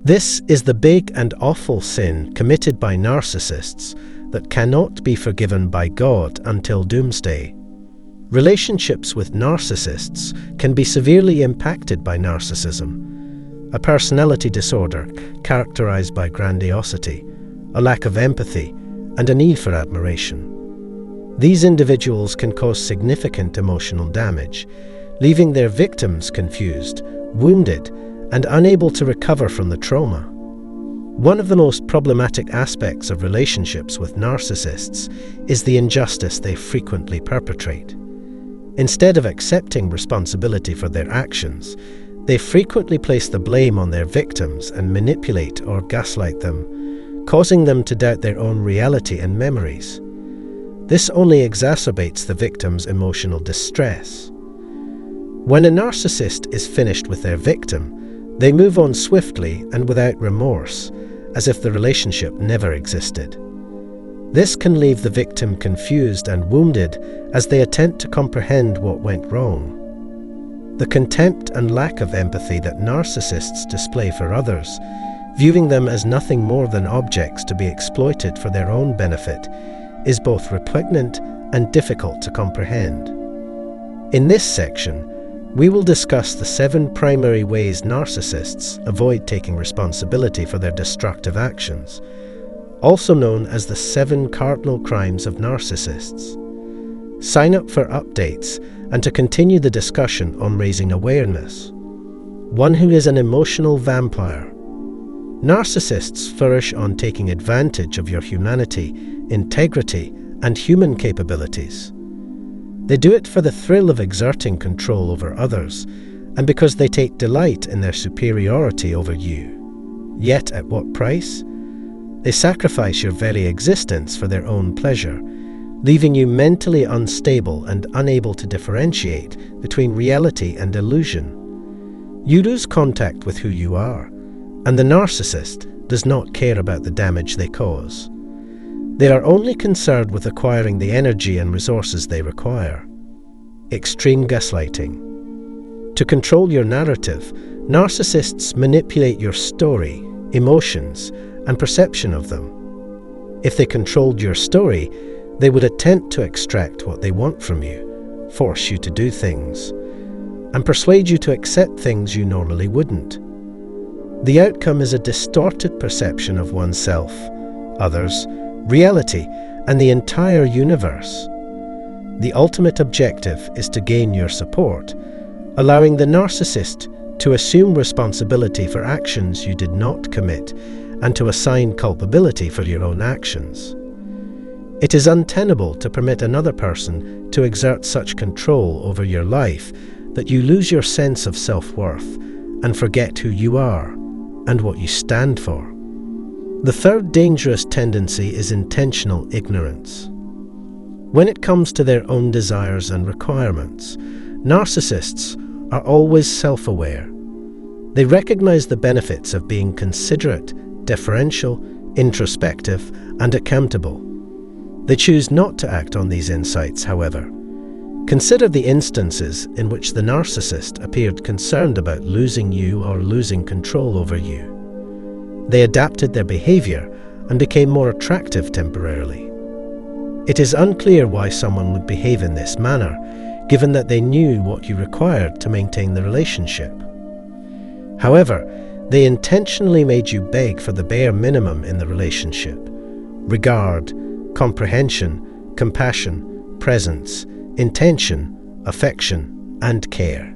This is the big and awful sin committed by narcissists that cannot be forgiven by God until Doomsday. Relationships with narcissists can be severely impacted by narcissism, a personality disorder characterized by grandiosity, a lack of empathy, and a need for admiration. These individuals can cause significant emotional damage, leaving their victims confused, wounded, and unable to recover from the trauma. One of the most problematic aspects of relationships with narcissists is the injustice they frequently perpetrate. Instead of accepting responsibility for their actions, they frequently place the blame on their victims and manipulate or gaslight them, causing them to doubt their own reality and memories. This only exacerbates the victim's emotional distress. When a narcissist is finished with their victim, they move on swiftly and without remorse, as if the relationship never existed. This can leave the victim confused and wounded as they attempt to comprehend what went wrong. The contempt and lack of empathy that narcissists display for others, viewing them as nothing more than objects to be exploited for their own benefit, is both repugnant and difficult to comprehend. In this section, we will discuss the 7 primary ways narcissists avoid taking responsibility for their destructive actions, also known as the 7 cardinal crimes of narcissists. Sign up for updates and to continue the discussion on raising awareness. 1 who is an emotional vampire. Narcissists flourish on taking advantage of your humanity, integrity, and human capabilities. They do it for the thrill of exerting control over others, and because they take delight in their superiority over you. Yet at what price? They sacrifice your very existence for their own pleasure, leaving you mentally unstable and unable to differentiate between reality and illusion. You lose contact with who you are, and the narcissist does not care about the damage they cause. They are only concerned with acquiring the energy and resources they require. Extreme gaslighting. To control your narrative, narcissists manipulate your story, emotions, and perception of them. If they controlled your story, they would attempt to extract what they want from you, force you to do things, and persuade you to accept things you normally wouldn't. The outcome is a distorted perception of oneself, others, reality, and the entire universe. The ultimate objective is to gain your support, allowing the narcissist to assume responsibility for actions you did not commit and to assign culpability for your own actions. It is untenable to permit another person to exert such control over your life that you lose your sense of self-worth and forget who you are and what you stand for. The third dangerous tendency is intentional ignorance. When it comes to their own desires and requirements, narcissists are always self-aware. They recognize the benefits of being considerate, deferential, introspective, and accountable. They choose not to act on these insights, however. Consider the instances in which the narcissist appeared concerned about losing you or losing control over you. They adapted their behavior and became more attractive temporarily. It is unclear why someone would behave in this manner, given that they knew what you required to maintain the relationship. However, they intentionally made you beg for the bare minimum in the relationship: regard, comprehension, compassion, presence, intention, affection, and care.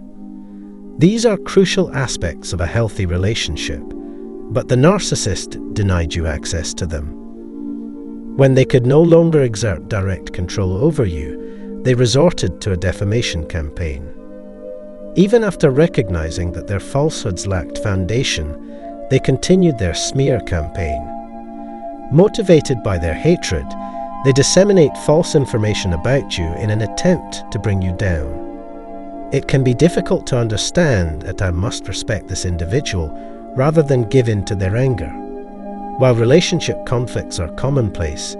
These are crucial aspects of a healthy relationship, but the narcissist denied you access to them. When they could no longer exert direct control over you, they resorted to a defamation campaign. Even after recognizing that their falsehoods lacked foundation, they continued their smear campaign. Motivated by their hatred, they disseminate false information about you in an attempt to bring you down. It can be difficult to understand that I must respect this individual rather than give in to their anger. While relationship conflicts are commonplace,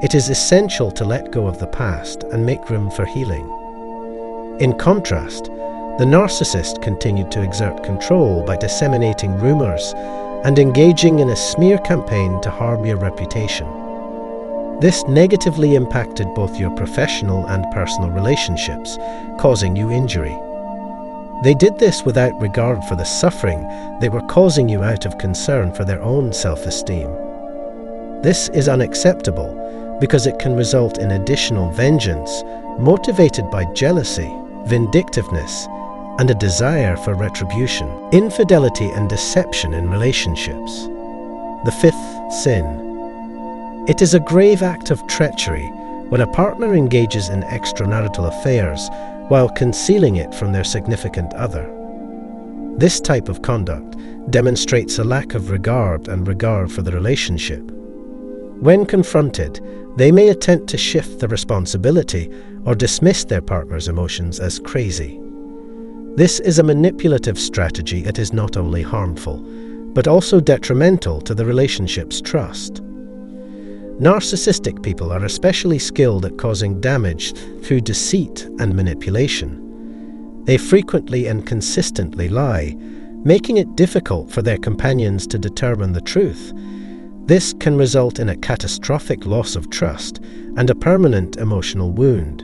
it is essential to let go of the past and make room for healing. In contrast, the narcissist continued to exert control by disseminating rumors and engaging in a smear campaign to harm your reputation. This negatively impacted both your professional and personal relationships, causing you injury. They did this without regard for the suffering they were causing you out of concern for their own self-esteem. This is unacceptable because it can result in additional vengeance motivated by jealousy, vindictiveness, and a desire for retribution. Infidelity and deception in relationships. The fifth sin. It is a grave act of treachery when a partner engages in extramarital affairs while concealing it from their significant other. This type of conduct demonstrates a lack of regard for the relationship. When confronted, they may attempt to shift the responsibility or dismiss their partner's emotions as crazy. This is a manipulative strategy that is not only harmful, but also detrimental to the relationship's trust. Narcissistic people are especially skilled at causing damage through deceit and manipulation. They frequently and consistently lie, making it difficult for their companions to determine the truth. This can result in a catastrophic loss of trust and a permanent emotional wound.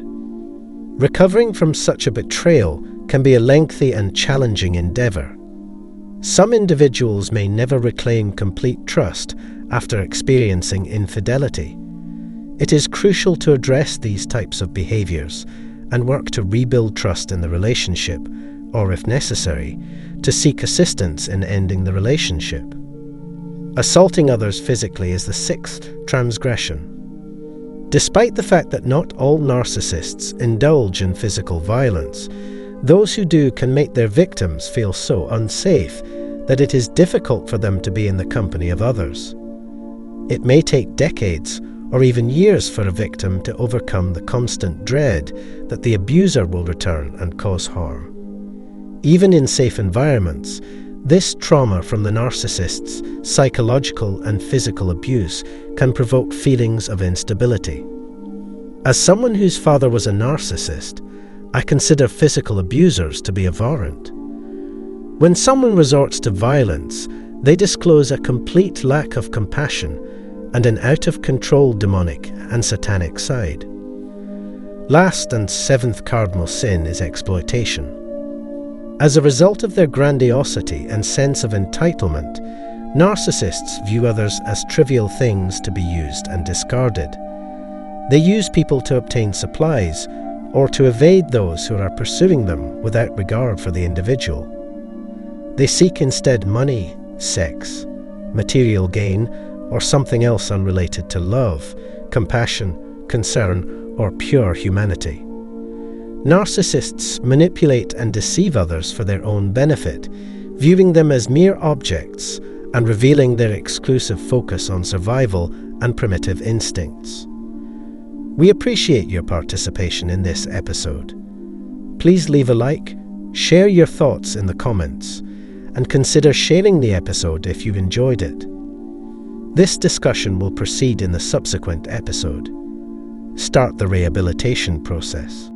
Recovering from such a betrayal can be a lengthy and challenging endeavor. Some individuals may never reclaim complete trust after experiencing infidelity. It is crucial to address these types of behaviors and work to rebuild trust in the relationship, or if necessary, to seek assistance in ending the relationship. Assaulting others physically is the sixth transgression. Despite the fact that not all narcissists indulge in physical violence, those who do can make their victims feel so unsafe that it is difficult for them to be in the company of others. It may take decades or even years for a victim to overcome the constant dread that the abuser will return and cause harm. Even in safe environments, this trauma from the narcissist's psychological and physical abuse can provoke feelings of instability. As someone whose father was a narcissist, I consider physical abusers to be abhorrent. When someone resorts to violence, they disclose a complete lack of compassion and an out-of-control demonic and satanic side. Last and seventh cardinal sin is exploitation. As a result of their grandiosity and sense of entitlement, narcissists view others as trivial things to be used and discarded. They use people to obtain supplies or to evade those who are pursuing them without regard for the individual. They seek instead money, sex, material gain, or something else unrelated to love, compassion, concern, or pure humanity. Narcissists manipulate and deceive others for their own benefit, viewing them as mere objects and revealing their exclusive focus on survival and primitive instincts. We appreciate your participation in this episode. Please leave a like, share your thoughts in the comments, and consider sharing the episode if you enjoyed it. This discussion will proceed in the subsequent episode. Start the rehabilitation process.